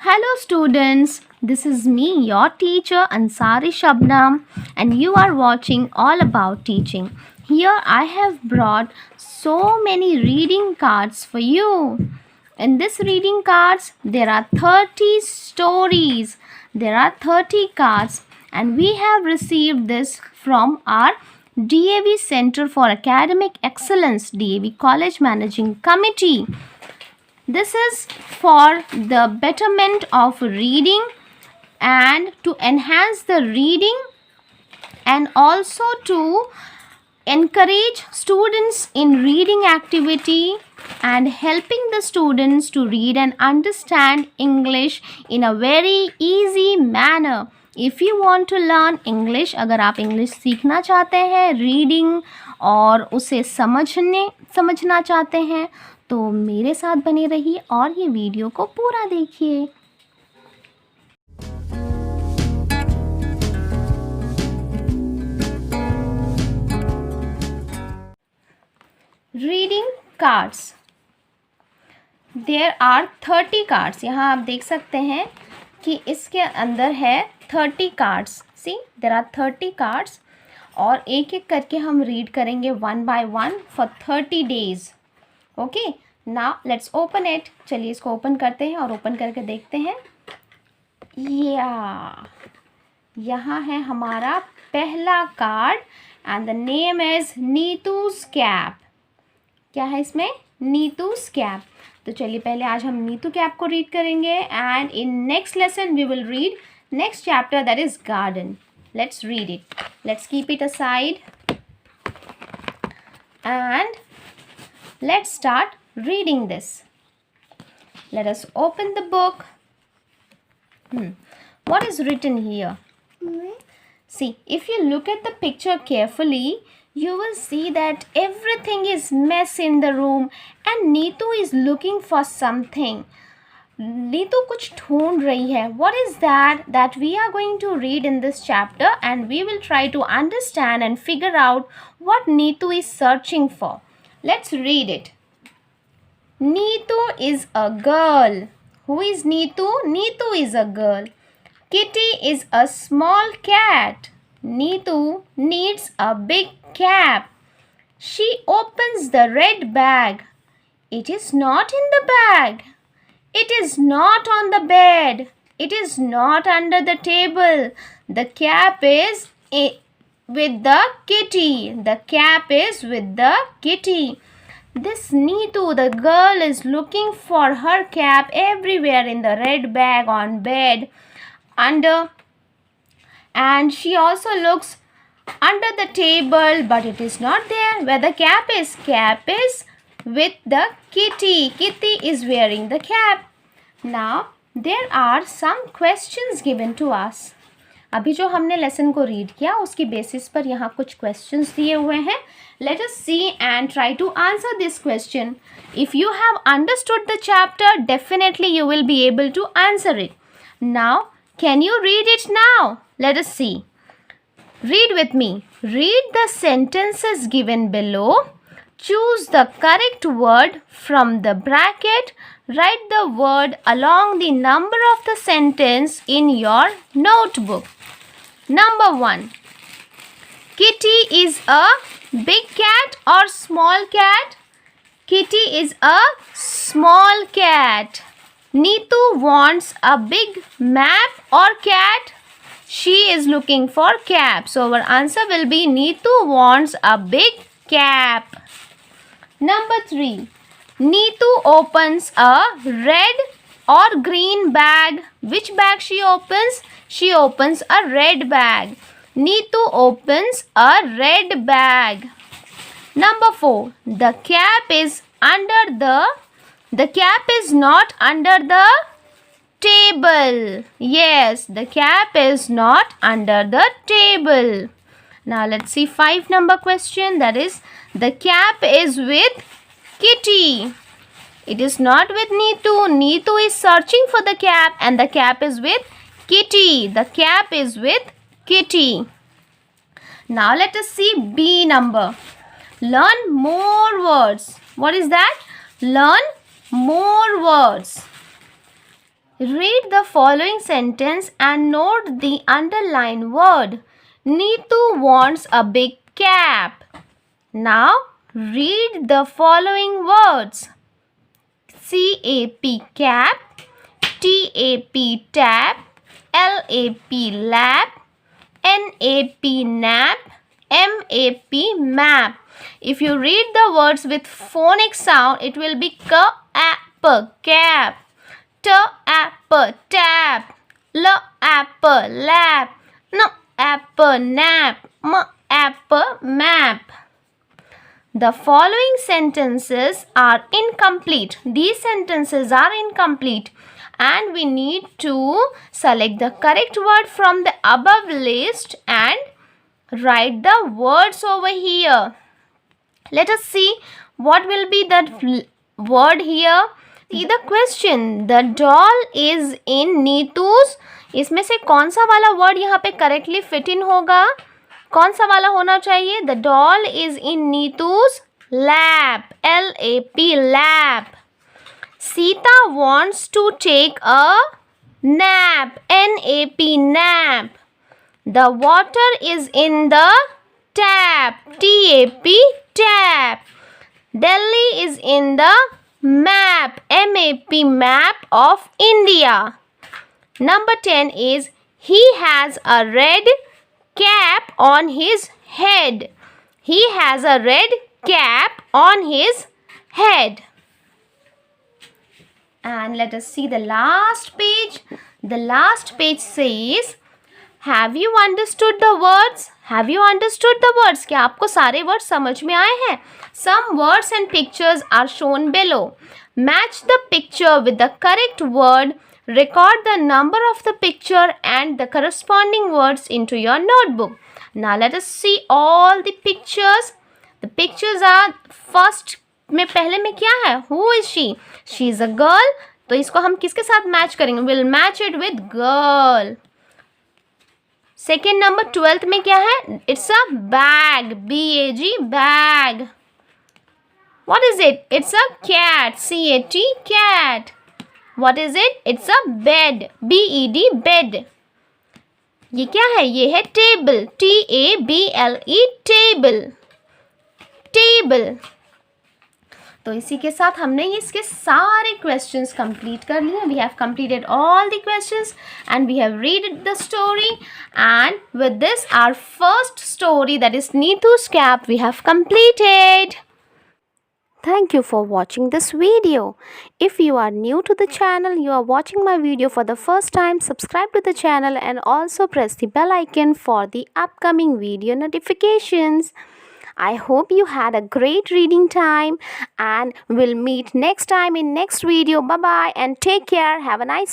Hello students, this is me, your teacher Ansari Shabnam, and you are watching All About Teaching. Here I have brought so many reading cards for you. In this reading cards, there are 30 stories. There are 30 cards, and we have received this from our DAV Center for Academic Excellence, DAV College Managing Committee. This is for the betterment of reading and to enhance the reading and also to encourage students in reading activity and helping the students to read and understand English in a very easy manner. If you want to learn English, अगर आप English सीखना चाहते हैं reading और उसे समझना चाहते हैं तो मेरे साथ बने रहिए और ये वीडियो को पूरा देखिए. Reading cards. There are 30 cards. यहाँ आप देख सकते हैं कि इसके अंदर है 30 cards. See there are 30 cards और एक एक करके हम रीड करेंगे one by one for 30 days. Okay, now let's open it. चलिए इसको ओपन करते हैं और ओपन करके देखते हैं. यहाँ है हमारा पहला card and the name is Neetu's cap. क्या है इसमें? नीतूज कैप. तो चलिए पहले आज हम नीतू कैप को रीड करेंगे and in next lesson we will read next chapter that is garden. Let's read it. Let's keep it aside and let's start reading this. Let us open the book. What is written here? See, if you look at the picture carefully, you will see that everything is mess in the room and Neetu is looking for something. Neetu कुछ ढूंढ रही है. What is that we are going to read in this chapter and we will try to understand and figure out what Neetu is searching for. Let's read it. Neetu is a girl. Who is Neetu? Neetu is a girl. Kitty is a small cat. Neetu needs a big cap. She opens the red bag. It is not in the bag. It is not on the bed. It is not under the table. The cap is with the kitty. The cap is with the kitty. This Neetu, the girl, is looking for her cap everywhere in the red bag, on bed, under, and she also looks under the table, but it is not there. Where the cap is with the kitty. Kitty is wearing the cap. Now there are some questions given to us. अभी जो हमने lesson को read किया उसकी basis पर यहाँ कुछ questions दिए हुए हैं. Let us see and try to answer this question. If you have understood the chapter, definitely you will be able to answer it. Now, can you read it now? Let us see. Read with me. Read the sentences given below. Choose the correct word from the bracket. Write the word along the number of the sentence in your notebook. Number 1. Kitty is a big cat or small cat? Kitty is a small cat. Neetu wants a big map or cat? She is looking for cap. So our answer will be Neetu wants a big cap. Number 3. Neetu opens a red or green bag. Which bag she opens? She opens a red bag. Neetu opens a red bag. Number 4. The cap is not under the table. Yes, the cap is not under the table. Now let's see 5 number question. That is, the cap is with Kitty. It is not with Neetu. Neetu is searching for the cap and the cap is with Kitty. The cap is with Kitty. Now let us see B number. Learn more words. What is that? Learn more words. Read the following sentence and note the underlined word. Neetu wants a big cap. Now read the following words. CAP cap, TAP tap, LAP lap, NAP nap, MAP map. If you read the words with phonic sound, it will be cap, cap, tap, tap, lap, lap, nap, nap, map. The following sentences are incomplete. These sentences are incomplete and we need to select the correct word from the above list and write the words over here. Let us see what will be that word here. See the question. The doll is in Neetu's. इसमें से कौन सा वाला word यहाँ पे correctly fit in होगा? कौन सा वाला होना चाहिए? The doll is in Neetu's lap. LAP lap. Sita wants to take a nap. NAP nap. The water is in the tap. TAP tap. Delhi is in the map. MAP map of India. Number 10 is he has a red cap on his head. He has a red cap on his head. And let us see the last page. The last page says, have you understood the words? Have you understood the words? क्या आपको सारे words समझ में आए हैं? Some words and pictures are shown below. Match the picture with the correct word. Record the number of the picture and the corresponding words into your notebook. Now let us see all the pictures. The pictures are first में पहले में क्या है? Who is she? She is a girl. तो इसको हम किसके साथ मैच करेंगे? We'll match it with girl. Second number 12th में क्या है? It's a bag. BAG bag. What is it? It's a cat. CAT cat. What is it? It's a bed. BED bed. ये क्या है? ये है table. TABLE table. Table. तो इसी के साथ हमने इसके सारे questions complete कर लिए. We have completed all the questions and we have read the story. And with this, our first story, that is Neetu's Cap, we have completed. Thank you for watching this video. If you are new to the channel, you are watching my video for the first time, subscribe to the channel and also press the bell icon for the upcoming video notifications. I hope you had a great reading time and we'll meet next time in next video. Bye bye and take care. Have a nice